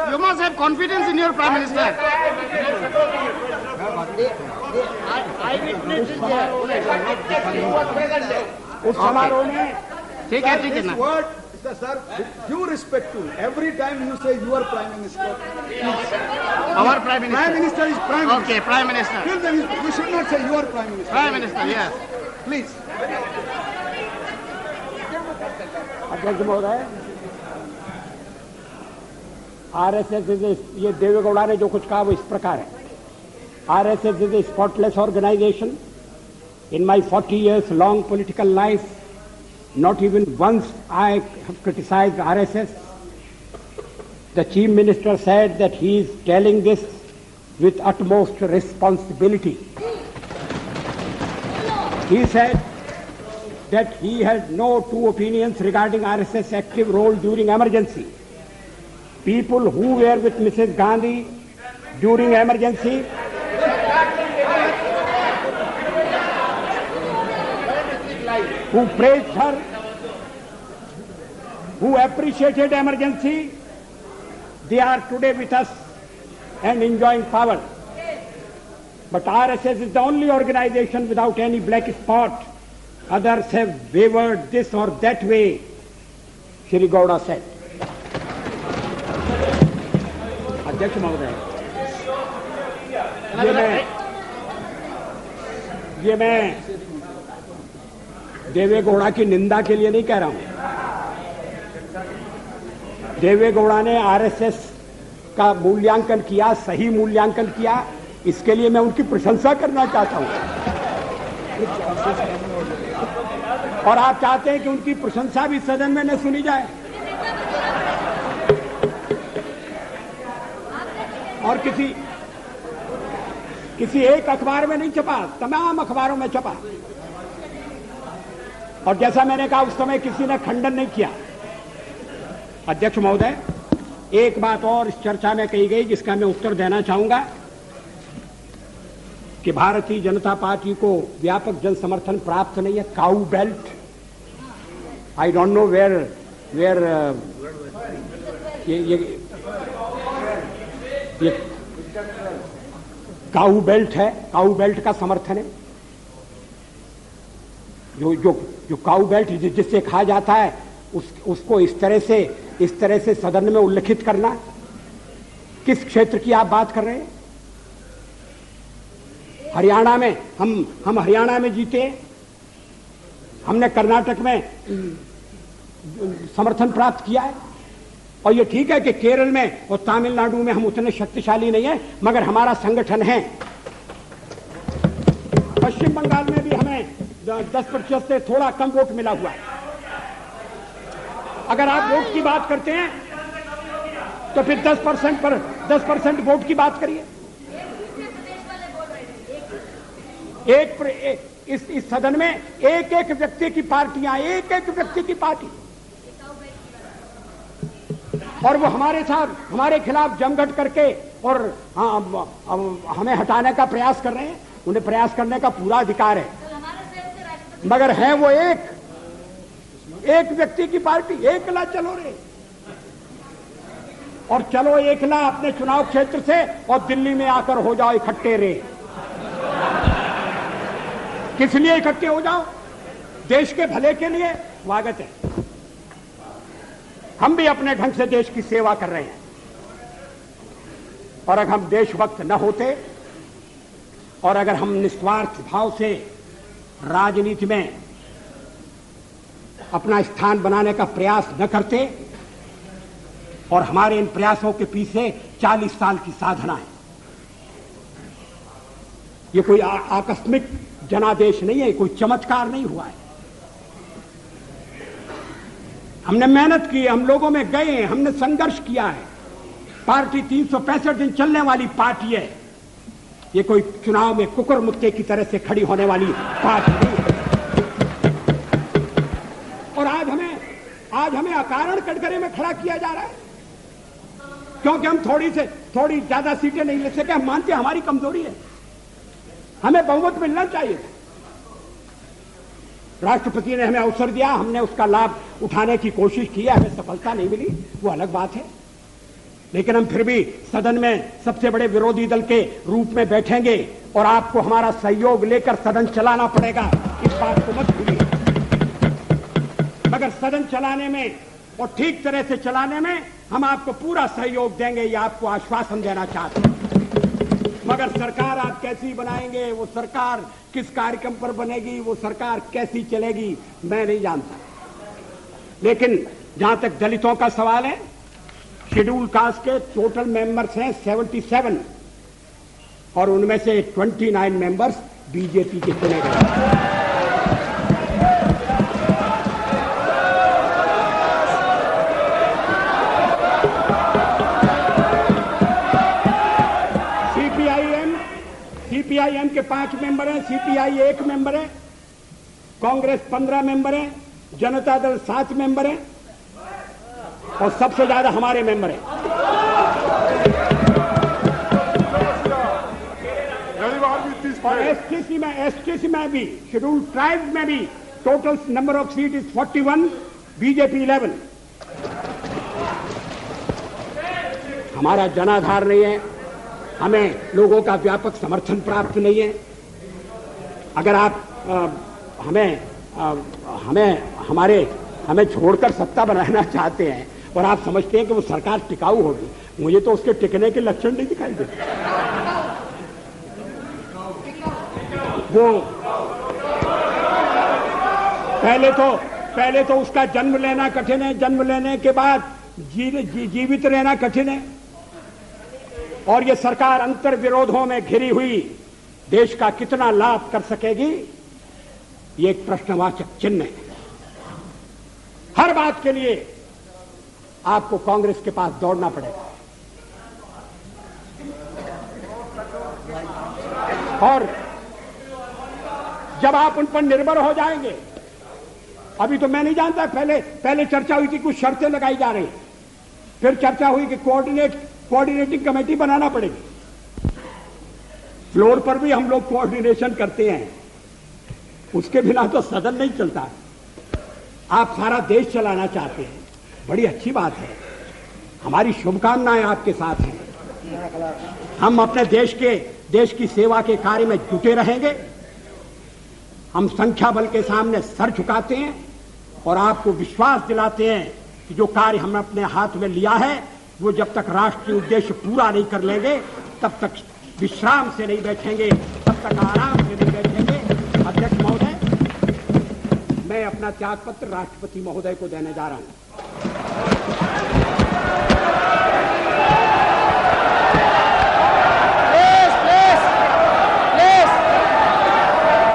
You must have confidence in your Prime Minister. उस समारोह में ठीक है ना. Word, sir, with due respect to every time you say your Prime Minister. Our Prime Minister. Prime Minister is Prime Minister. Okay, Prime Minister. Till then, you should not say your Prime Minister. Prime Minister, yes. Please. अध्यक्ष महोदय, RSS ये देवेगौड़ा ने जो कुछ कहा वो इस प्रकार है. RSS is a spotless organisation. In my 40 years long political life, not even once I have criticized RSS. The Chief Minister said that he is telling this with utmost responsibility. He said that he had no two opinions regarding RSS active role during emergency. People who were with Mrs. Gandhi during emergency who praised her, who appreciated emergency, they are today with us and enjoying power. But RSS is the only organization without any black spot. Others have wavered this or that way, Shri Gowda said. अध्यक्ष महोदय, ये मैं देवेगौड़ा की निंदा के लिए नहीं कह रहा हूं. देवेगौड़ा ने आरएसएस का मूल्यांकन किया, सही मूल्यांकन किया, इसके लिए मैं उनकी प्रशंसा करना चाहता हूं. और आप चाहते हैं कि उनकी प्रशंसा भी सदन में न सुनी जाए. और किसी एक अखबार में नहीं छपा, तमाम अखबारों में छपा. और जैसा मैंने कहा उस समय किसी ने खंडन नहीं किया. अध्यक्ष महोदय, एक बात और इस चर्चा में कही गई जिसका मैं उत्तर देना चाहूंगा कि भारतीय जनता पार्टी को व्यापक जन समर्थन प्राप्त नहीं है. Cow belt, I don't know where ये काऊ बेल्ट है, काऊ बेल्ट का समर्थन है. जो काऊ बेल्ट जिससे कहा जाता है उसको इस तरह से सदन में उल्लेखित करना. किस क्षेत्र की आप बात कर रहे हैं? हरियाणा में हम हरियाणा में जीते, हमने कर्नाटक में समर्थन प्राप्त किया है. और ये ठीक है कि केरल में और तमिलनाडु में हम उतने शक्तिशाली नहीं है, मगर हमारा संगठन है. पश्चिम बंगाल में भी हमें 10% से थोड़ा कम वोट मिला हुआ है. अगर आप वोट की बात करते हैं तो फिर 10% वोट की बात करिए. इस सदन में एक व्यक्ति की पार्टियां, एक व्यक्ति की पार्टी, और वो हमारे खिलाफ जमघट करके और हमें हटाने का प्रयास कर रहे हैं. उन्हें प्रयास करने का पूरा अधिकार है, मगर है वो एक व्यक्ति की पार्टी. एकला चलो रे, और चलो एकला अपने चुनाव क्षेत्र से और दिल्ली में आकर हो जाओ इकट्ठे रे. किस लिए इकट्ठे हो जाओ? देश के भले के लिए. स्वागत है. हम भी अपने ढंग से देश की सेवा कर रहे हैं. और अगर हम देशभक्त न होते और अगर हम निस्वार्थ भाव से राजनीति में अपना स्थान बनाने का प्रयास न करते, और हमारे इन प्रयासों के पीछे 40 साल की साधना है. ये कोई आकस्मिक जनादेश नहीं है, कोई चमत्कार नहीं हुआ है. हमने मेहनत की, हम लोगों में गए, हमने संघर्ष किया है. पार्टी 365 दिन चलने वाली पार्टी है. ये कोई चुनाव में कुकर मुक्के की तरह से खड़ी होने वाली पार्टी नहीं है. और आज हमें अकारण कटघरे में खड़ा किया जा रहा है क्योंकि हम थोड़ी ज्यादा सीटें नहीं ले सके. हम मानते हैं हमारी कमजोरी है, हमें बहुमत मिलना चाहिए. राष्ट्रपति ने हमें अवसर दिया, हमने उसका लाभ उठाने की कोशिश की है, हमें सफलता नहीं मिली, वो अलग बात है. लेकिन हम फिर भी सदन में सबसे बड़े विरोधी दल के रूप में बैठेंगे और आपको हमारा सहयोग लेकर सदन चलाना पड़ेगा, इस बात को मत भूलिए। मगर सदन चलाने में और ठीक तरह से चलाने में हम आपको पूरा सहयोग देंगे, ये आपको आश्वासन देना चाहते हैं। मगर सरकार आप कैसी बनाएंगे, वो सरकार किस कार्यक्रम पर बनेगी, वो सरकार कैसी चलेगी, मैं नहीं जानता। लेकिन जहां तक दलितों का सवाल है, शेड्यूल कास्ट के टोटल मेंबर्स हैं 77 और उनमें से 29 मेंबर्स बीजेपी के चुने गए। सीपीआईएम के 5 मेंबर हैं, सीपीआई 1 मेंबर है, कांग्रेस 15 मेंबर है, जनता दल 7 मेंबर है और सबसे ज्यादा हमारे मेंबर हैं। और एसटीसी में भी, शेड्यूल ट्राइब में भी total number of seat is 41, BJP 11। हमारा जनाधार नहीं है, हमें लोगों का व्यापक समर्थन प्राप्त नहीं है। अगर आप हमें छोड़कर सत्ता बनाना चाहते हैं और आप समझते हैं कि वो सरकार टिकाऊ होगी, मुझे तो उसके टिकने के लक्षण नहीं दिखाई देते। वो पहले तो उसका जन्म लेना कठिन है, जन्म लेने के बाद जीवित रहना कठिन है, और ये सरकार अंतर विरोधों में घिरी हुई देश का कितना लाभ कर सकेगी, ये एक प्रश्नवाचक चिन्ह है। हर बात के लिए आपको कांग्रेस के पास दौड़ना पड़ेगा और जब आप उन पर निर्भर हो जाएंगे, अभी तो मैं नहीं जानता, पहले चर्चा हुई थी, कुछ शर्तें लगाई जा रही, फिर चर्चा हुई कि कोऑर्डिनेटिंग कमेटी बनाना पड़ेगी। फ्लोर पर भी हम लोग कोऑर्डिनेशन करते हैं, उसके बिना तो सदन नहीं चलता। आप सारा देश चलाना चाहते हैं, बड़ी अच्छी बात है, हमारी शुभकामनाएं आपके साथ हैं। हम अपने देश की सेवा के कार्य में जुटे रहेंगे। हम संख्या बल के सामने सर झुकाते हैं और आपको विश्वास दिलाते हैं कि जो कार्य हमने अपने हाथ में लिया है, वो जब तक राष्ट्रीय उद्देश्य पूरा नहीं कर लेंगे, तब तक विश्राम से नहीं बैठेंगे, तब तक आराम से नहीं बैठेंगे। अध्यक्ष महोदय, मैं अपना त्यागपत्र राष्ट्रपति महोदय को देने जा रहा हूं।